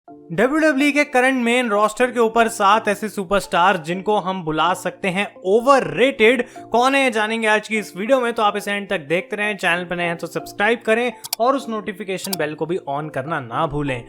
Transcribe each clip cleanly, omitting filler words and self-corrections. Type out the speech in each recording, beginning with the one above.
WWE के current main roster के ऊपर 7 ऐसे सुपरस्टार जिनको हम बुला सकते हैं ओवररेटेड। कौन है जानेंगे आज की इस वीडियो में, तो आप इसे एंड तक देखते रहें। चैनल पर नए हैं तो सब्सक्राइब करें और उस नोटिफिकेशन बेल को भी ऑन करना ना भूलें।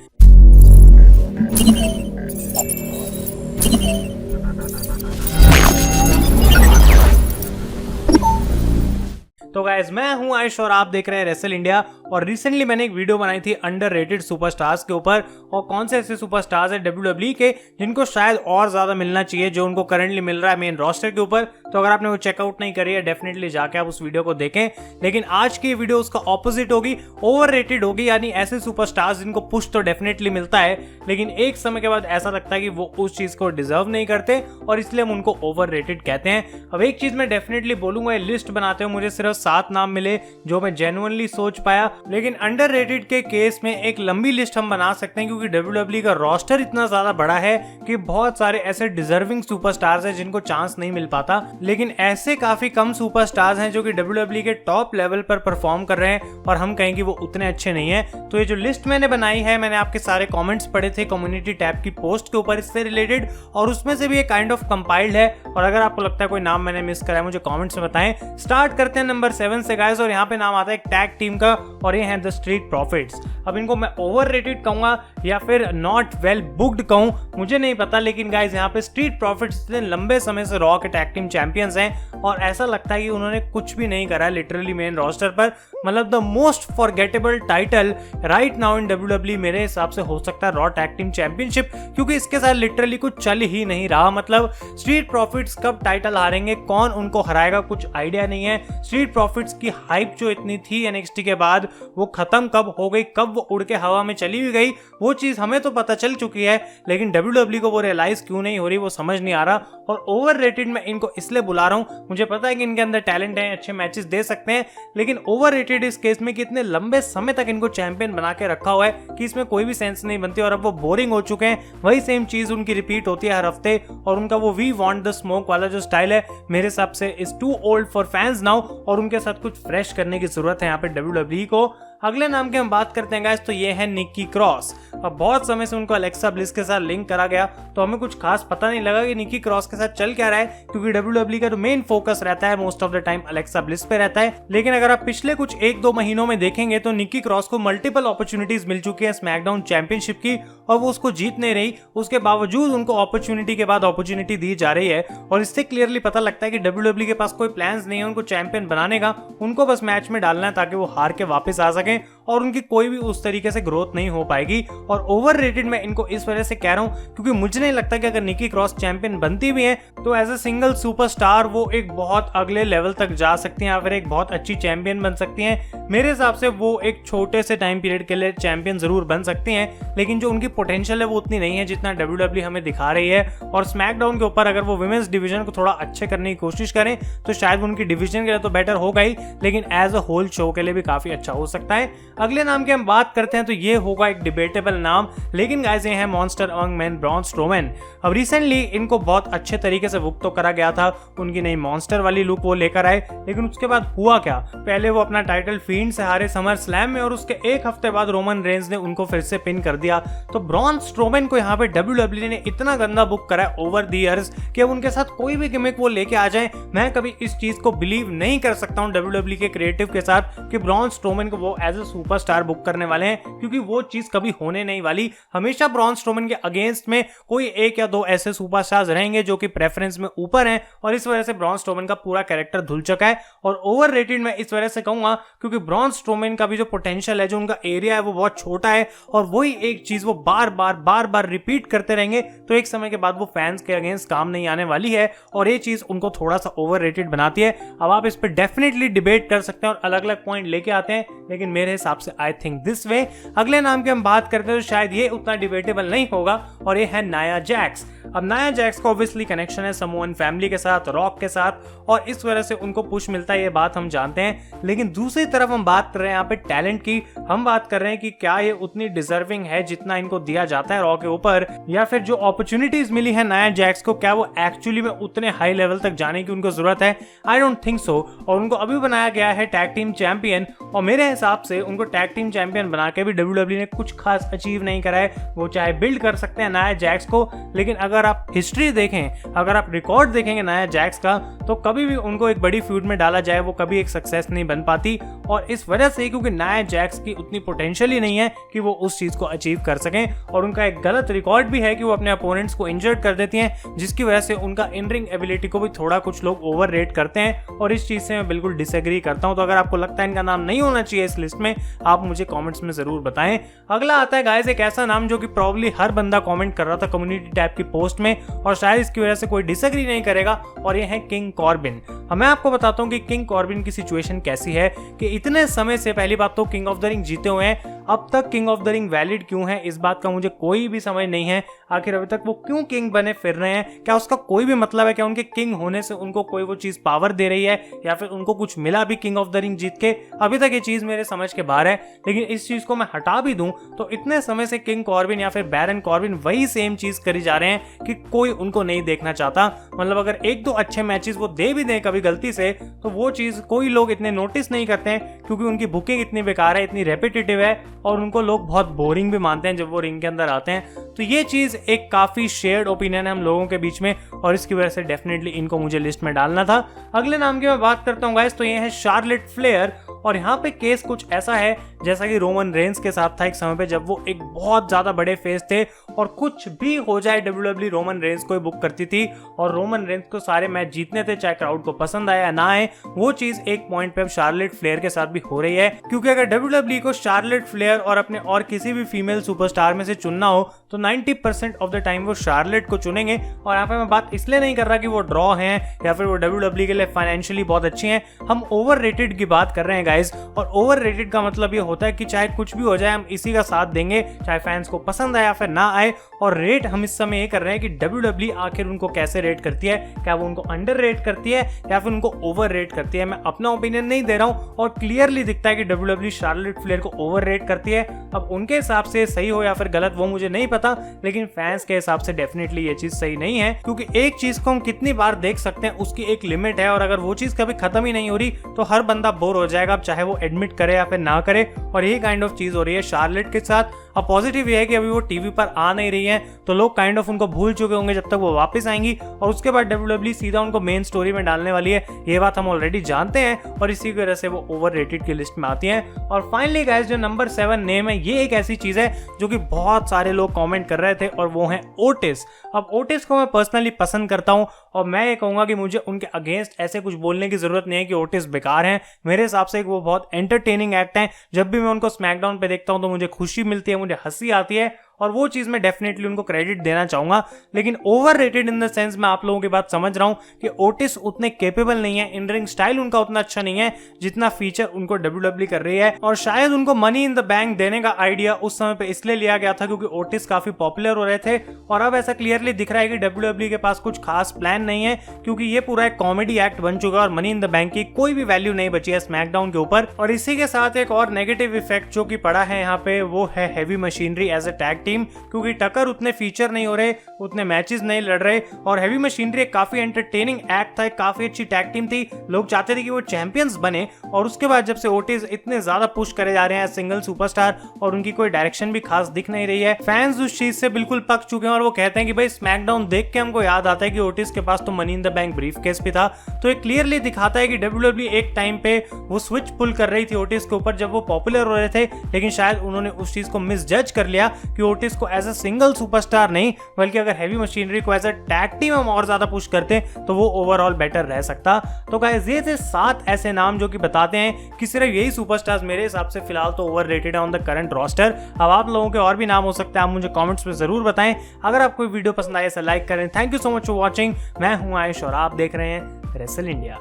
तो गाइस, मैं हूं आयुष और आप देख रहे हैं रेसल इंडिया। और रिसेंटली मैंने एक वीडियो बनाई थी अंडररेटेड सुपरस्टार्स के ऊपर, और कौन से ऐसे सुपरस्टार्स हैं WWE के जिनको शायद और ज्यादा मिलना चाहिए जो उनको करंटली मिल रहा है मेन रोस्टर के ऊपर। तो अगर आपने वो चेकआउट नहीं करी है, डेफिनेटली जाके आप उस वीडियो को देखें। लेकिन आज की वीडियो उसका ऑपोजिट होगी, ओवररेटेड होगी, यानी ऐसे सुपरस्टार्स जिनको पुश तो डेफिनेटली मिलता है लेकिन एक समय के बाद ऐसा लगता है कि वो उस चीज को डिजर्व नहीं करते और इसलिए हम उनको ओवररेटेड कहते हैं। अब एक चीज मैं डेफिनेटली बोलूंगा, लिस्ट बनाते हुए मुझे सिर्फ 7 नाम मिले जो मैं जेन्युइनली सोच पाया, लेकिन अंडररेटेड के केस में एक लंबी लिस्ट हम बना सकते हैं क्योंकि WWE का रोस्टर इतना ज्यादा बड़ा है कि बहुत सारे ऐसे डिजर्विंग सुपरस्टार्स हैं जिनको चांस नहीं मिल पाता। लेकिन ऐसे काफी कम सुपरस्टार्स हैं जो कि WWE के टॉप लेवल पर परफॉर्म कर रहे हैं और हम कहें कि वो उतने अच्छे नहीं है। तो ये जो लिस्ट मैंने बनाई है, मैंने आपके सारे कमेंट्स पढ़े थे कम्युनिटी टैब की पोस्ट के ऊपर इससे रिलेटेड, और उसमें से भी एक काइंड ऑफ कंपाइल्ड है। और अगर आपको लगता है कोई नाम मैंने मिस करा है, मुझे कमेंट्स में बताएं। स्टार्ट करते हैं नंबर 7 से गाइस, और यहाँ पे नाम आता है एक टैग टीम का, और ये है द स्ट्रीट प्रॉफिट्स। अब इनको मैं ओवररेटेड कहूंगा या फिर नॉट वेल बुक्ड कहूं, मुझे नहीं पता, लेकिन गाइस यहाँ पे स्ट्रीट प्रॉफिट्स इतने लंबे समय से रॉ के टैग टीम चैंपियंस हैं और ऐसा लगता है कि उन्होंने कुछ भी नहीं करा लिटरली मेन रोस्टर पर। मतलब the most forgettable title right now in WWE मेरे हिसाब से हो सकता है रॉ टैग टीम चैंपियनशिप, क्योंकि इसके साथ लिटरली कुछ चल ही नहीं रहा। मतलब स्ट्रीट प्रॉफिट्स कब टाइटल हारेंगे, कौन उनको हराएगा, कुछ आइडिया नहीं है। स्ट्रीट प्रॉफिट्स की हाइप जो इतनी थी NXT के बाद, वो खत्म कब हो गई, कब वो उड़ के हवा में चली भी गई, वो चीज हमें तो पता चल चुकी है, लेकिन WWE को वो रियलाइज क्यों नहीं हो रही वो समझ नहीं आ रहा। और ओवररेटेड मैं इनको इसलिए बुला रहा हूं, मुझे पता है कि इनके अंदर टैलेंट है, अच्छे मैचेस दे सकते हैं, लेकिन ओवररेटेड इस केस में कि इतने लंबे समय तक इनको चैंपियन बना के रखा हुआ है कि इसमें कोई भी सेंस नहीं बनती और अब वो बोरिंग हो चुके हैं। वही सेम चीज उनकी रिपीट होती है हर हफ्ते, और उनका वो वी वांट द स्मोक वाला जो स्टाइल है मेरे हिसाब से is too old for fans now, और उनके साथ कुछ फ्रेश करने की जरूरत है यहाँ पे WWE को। अगले नाम की हम बात करते हैं गाइस, तो ये है निक्की क्रॉस। अब बहुत समय से उनको अलेक्सा ब्लिस के साथ लिंक करा गया, तो हमें कुछ खास पता नहीं लगा कि निक्की क्रॉस के साथ चल क्या रहा है, क्योंकि WWE का जो मेन फोकस रहता है most of the time Alexa bliss पे रहता है। लेकिन अगर आप पिछले कुछ 1-2 महीनों में देखेंगे तो निक्की क्रॉस को मल्टीपल अपॉर्चुनिटीज मिल चुकी है स्मैकडाउन चैंपियनशिप की, और वो उसको जीत नहीं रही। उसके बावजूद उनको अपॉर्चुनिटी के बाद अपॉर्चुनिटी दी जा रही है, और इससे क्लियरली पता लगता है कि WWE के पास कोई प्लान्स नहीं है उनको चैंपियन बनाने का। उनको बस मैच में डालना है ताकि वो हार के वापस आ सके, और उनकी कोई भी उस तरीके से ग्रोथ नहीं हो पाएगी। और ओवररेटेड मैं इनको इस वजह से कह रहा हूं क्योंकि मुझे नहीं लगता कि अगर निक्की क्रॉस चैंपियन बनती भी है तो एज ए सिंगल सुपरस्टार वो एक बहुत अगले लेवल तक जा सकती हैं या फिर एक बहुत अच्छी चैंपियन बन सकती हैं। मेरे हिसाब से वो एक छोटे से टाइम पीरियड के लिए चैंपियन जरूर बन सकती हैं, लेकिन जो उनकी पोटेंशियल है वो उतनी नहीं है जितना WWE हमें दिखा रही है। और स्मैकडाउन के ऊपर अगर वो विमेंस डिवीजन को थोड़ा अच्छे करने की कोशिश करें तो शायद उनकी डिवीजन के लिए तो बेटर होगा ही, लेकिन एज अ होल शो के लिए भी काफी अच्छा हो सकता है। अगले नाम की हम बात करते हैं तो ये होगा एक डिबेटेबल नाम, लेकिन गाइस ये है monster among man Braun Strowman. अब रिसेंटली इनको बहुत अच्छे तरीके से बुक तो करा गया था, उनकी नई मॉन्स्टर वाली लुक वो लेकर आए, लेकिन उसके बाद हुआ क्या, पहले वो अपना टाइटल फील्ड से हारे समर स्लैम में, और उसके एक हफ्ते बाद रोमन रेंज ने उनको फिर से पिन कर दिया। तो ब्रॉन स्ट्रोमैन को यहाँ पे WWE ने इतना गंदा बुक करा है ओवर द इयर्स कि अब उनके साथ कोई भी गिमिक वो लेके आ जाए, मैं कभी इस चीज को बिलीव नहीं कर सकता हूँ WWE के क्रिएटिव के साथ कि ब्रॉन स्ट्रोमैन को वो एज ए सुपरस्टार बुक करने वाले हैं, क्योंकि वो चीज कभी होने नहीं वाली। हमेशा ब्रॉन स्ट्रोमैन के अगेंस्ट में कोई 1 या 2 ऐसे सुपरस्टार्स रहेंगे जो कि प्रेफरेंस में ऊपर हैं, और इस वजह से ब्रॉन स्ट्रोमैन का पूरा कैरेक्टर धुल चुका है। और ओवररेटेड मैं इस वजह से कहूंगा क्योंकि ब्रॉन स्ट्रोमैन का भी जो पोटेंशियल है, जो उनका एरिया है वो बहुत छोटा है, और वही एक चीज वो बार बार रिपीट करते रहेंगे तो एक समय के बाद वो फैंस के अगेंस्ट काम नहीं आने वाली है, और ये चीज उनको थोड़ा सा ओवररेटेड बनाती है। अब आप इस पर डेफिनेटली डिबेट कर सकते हैं और अलग अलग पॉइंट लेके आते हैं, लेकिन मेरे हिसाब से आई थिंक दिस वे। अगले नाम की हम बात करते हैं तो शायद ये उतना डिबेटेबल नहीं होगा, और ये है नाया जैक्स। अब नाया जैक्स का ऑब्वियसली कनेक्शन है समोअन फैमिली के साथ, रॉक के साथ, और इस वजह से उनको पुश मिलता है, ये बात हम जानते हैं। लेकिन दूसरी तरफ हम बात कर रहे हैं यहाँ पे टैलेंट की। हम बात कर रहे हैं कि क्या ये उतनी डिजर्विंग है जितना इनको दिया जाता है रॉ के ऊपर, या फिर जो अपॉर्चुनिटीज मिली है नाया जैक्स को, क्या वो एक्चुअली में उतने हाई लेवल तक जाने की उनको जरूरत है? I don't think so. और उनको अभी बनाया गया है टैग टीम चैंपियन, और मेरे हिसाब से उनको टैग टीम चैंपियन बना के भी WWE ने कुछ खास अचीव नहीं करा है। वो चाहे बिल्ड कर सकते हैं नाया जैक्स को, लेकिन अगर आप हिस्ट्री देखें, अगर आप रिकॉर्ड देखेंगे नाया जैक्स का, तो कभी भी उनको एक बड़ी फ्यूड में डाला जाए वो कभी एक सक्सेस नहीं बन पाती। और इस वजह से क्योंकि नाया जैक्स की उतनी पोटेंशियल ही नहीं है कि वो उस चीज को अचीव कर सकें, और उनका एक गलत रिकॉर्ड भी है कि वो अपने अपोनेंट्स को इंजर्ड कर देती हैं, जिसकी वजह से उनका इन रिंग एबिलिटी को भी थोड़ा कुछ लोग ओवर रेट करते हैं, और इस चीज से मैं बिल्कुल डिसएग्री करता हूं। तो अगर आपको लगता है इनका नाम नहीं होना चाहिए इस लिस्ट में, आप मुझे कमेंट्स में जरूर बताएं। अगला आता है गाइस एक ऐसा नाम जो कि प्रॉब्ली हर बंदा कमेंट कर रहा था कम्युनिटी टैब की पोस्ट में, और शायद इसकी वजह से कोई डिसएग्री नहीं करेगा, और ये है किंग कॉर्बिन। मैं आपको बताता हूं कि किंग कॉर्बिन की सिचुएशन कैसी है कि इतने समय से, पहली बात तो किंग ऑफ द रिंग जीते हुए हैं, अब तक king of the ring valid क्यों है इस बात का मुझे कोई भी समझ नहीं है। आखिर अभी तक वो क्यों किंग बने फिर रहे हैं? क्या उसका कोई भी मतलब है? क्या उनके किंग होने से उनको कोई वो चीज पावर दे रही है, या फिर उनको कुछ मिला भी किंग ऑफ द रिंग जीत के? अभी तक ये चीज मेरे समझ के बाहर है। लेकिन इस चीज को मैं हटा भी दूं तो इतने समय से किंग कॉर्बिन या फिर बैरन कॉर्बिन वही सेम चीज करी जा रहे हैं कि कोई उनको नहीं देखना चाहता। मतलब अगर एक दो अच्छे मैचेस वो दे भी दें कभी गलती से, तो वो चीज कोई लोग इतने नोटिस नहीं करते हैं, क्योंकि उनकी बुकिंग इतनी बेकार है, इतनी रेपिटेटिव है, और उनको लोग बहुत बोरिंग भी मानते हैं जब वो रिंग के अंदर आते हैं। तो ये चीज एक काफी शेयर्ड ओपिनियन है हम लोगों के बीच में, और इसकी वजह से डेफिनेटली इनको मुझे लिस्ट में डालना था। अगले नाम की मैं बात करता हूँ गाइस, तो ये है शार्लेट फ्लेयर। और यहाँ पे केस कुछ ऐसा है जैसा कि रोमन रेंस के साथ था एक समय पे, जब वो एक बहुत ज्यादा बड़े फेस थे, और कुछ भी हो जाए WWE रोमन रेंस को ही बुक करती थी, और रोमन रेंस को सारे मैच जीतने थे, चाहे क्राउड को पसंद आया या ना आए। वो चीज एक पॉइंट पे अब शार्लेट फ्लेयर के साथ भी हो रही है, क्योंकि अगर WWE को शार्लेट फ्लेयर और अपने और किसी भी फीमेल सुपरस्टार में से चुनना हो तो 90% ऑफ द टाइम वो शार्लेट को चुनेंगे। और यहाँ पे मैं बात इसलिए नहीं कर रहा कि वो ड्रॉ हैं या फिर वो WWE के लिए फाइनेंशियली बहुत अच्छी हैं, हम ओवररेटेड की बात कर रहे हैं गाइस। और ओवररेटेड का मतलब ये होता है कि चाहे कुछ भी हो जाए हम इसी का साथ देंगे, चाहे फैंस को पसंद आए या फिर ना आए। और रेट हम इस समय ये कर रहे हैं कि WWE आखिर उनको कैसे रेट करती है, क्या वो उनको अंडर रेट करती है या फिर उनको ओवर रेट करती है। मैं अपना ओपिनियन नहीं दे रहा हूं, और क्लियरली दिखता है कि WWE शार्लेट फ्लेयर को ओवर रेट करती है। अब उनके हिसाब से सही हो या फिर गलत वो मुझे नहीं पता, लेकिन फैंस के हिसाब से डेफिनेटली ये चीज सही नहीं है, क्योंकि एक चीज को हम कितनी बार देख सकते हैं उसकी एक लिमिट है, और अगर वो चीज कभी खत्म ही नहीं हो रही तो हर बंदा बोर हो जाएगा, अब चाहे वो एडमिट करे या फिर ना करे। और यही काइंड ऑफ चीज हो रही है शार्लेट के साथ। अब पॉजिटिव ये है कि अभी वो टीवी पर आ नहीं रही है, तो लोग काइंड ऑफ उनको भूल चुके होंगे जब तक वो वापस आएंगी, और उसके बाद WWE सीधा उनको मेन स्टोरी में डालने वाली है। ये बात हम ऑलरेडी जानते हैं, और इसी की वजह से वो ओवररेटेड की लिस्ट में आती हैं। और फाइनली गाइस जो नंबर 7 नेम है, ये एक ऐसी चीज है जो कि बहुत सारे लोग कमेंट कर रहे थे, और वो है ओटिस। अब ओटिस को मैं पर्सनली पसंद करता हूं, और मैं ये कहूंगा कि मुझे उनके अगेंस्ट ऐसे कुछ बोलने की जरूरत नहीं है कि ओटिस बेकार हैं। मेरे हिसाब से वो बहुत एंटरटेनिंग एक्ट है। जब भी मैं उनको स्मैकडाउन पे देखता हूं तो मुझे खुशी मिलती है, मुझे हंसी आती है, और वो चीज मैं डेफिनेटली उनको क्रेडिट देना चाहूंगा। लेकिन ओवररेटेड इन द सेंस मैं आप लोगों की बात समझ रहा हूं कि ओटिस उतने केपेबल नहीं है, इन रिंग स्टाइल उनका उतना अच्छा नहीं है जितना फीचर उनको WWE कर रही है। और शायद उनको मनी इन द बैंक देने का आइडिया उस समय पे इसलिए लिया गया था क्योंकि ओटिस काफी पॉपुलर हो रहे थे, और अब ऐसा क्लियरली दिख रहा है कि WWE के पास कुछ खास प्लान नहीं है, क्योंकि ये पूरा एक कॉमेडी एक्ट बन चुका है, और मनी इन द बैंक की कोई भी वैल्यू नहीं बची है स्मैकडाउन के ऊपर। और इसी के साथ एक और नेगेटिव इफेक्ट जो कि पड़ा है यहाँ पे, वो है heavy machinery as a tag team, क्योंकि टक्कर उतने फीचर नहीं हो रहे, उतने मैचेस नहीं लड़ रहे, और हेवी मशीनरी एक काफी एंटरटेनिंग एक्ट था, एक काफी अच्छी टैग टीम थी, लोग चाहते थे कि वो चैंपियंस बने। और उसके बाद जब से ओटिस इतने ज्यादा पुश करे जा रहे हैं सिंगल सुपरस्टार, और उनकी कोई डायरेक्शन भी खास दिख नहीं रही है, फैंस उस चीज से बिल्कुल पक चुके हैं, और वो कहते हैं कि भाई स्मैकडाउन देख के हमको याद आता है कि ओटिस के पास तो money in the bank briefcase भी था। तो ये क्लियरली दिखाता है कि WWE एक टाइम पे वो स्विच पुल कर रही थी ओटिस के ऊपर जब वो पॉपुलर हो रहे थे, लेकिन शायद उन्होंने उस चीज को मिसजज कर लिया कि ओटिस को एज अ सिंगल सुपरस्टार नहीं, बल्कि अगर हेवी मशीनरी को एज अ टैग टीम हम और ज्यादा पुश करते तो वो ओवरऑल बेटर रह सकता। तो गाइस ये थे 7 ऐसे नाम जो कि बताते हैं कि सिर्फ यही सुपरस्टार्स मेरे हिसाब से फिलहाल तो ओवररेटेड है ऑन द करंट रोस्टर। अब आप लोगों के और भी नाम हो सकते हैं, आप मुझे कमेंट्स में जरूर बताएं। अगर आपको वीडियो पसंद आए तो लाइक करें। Thank you so much for watching. मैं हूं आयुष और आप देख रहे हैं रेसल इंडिया।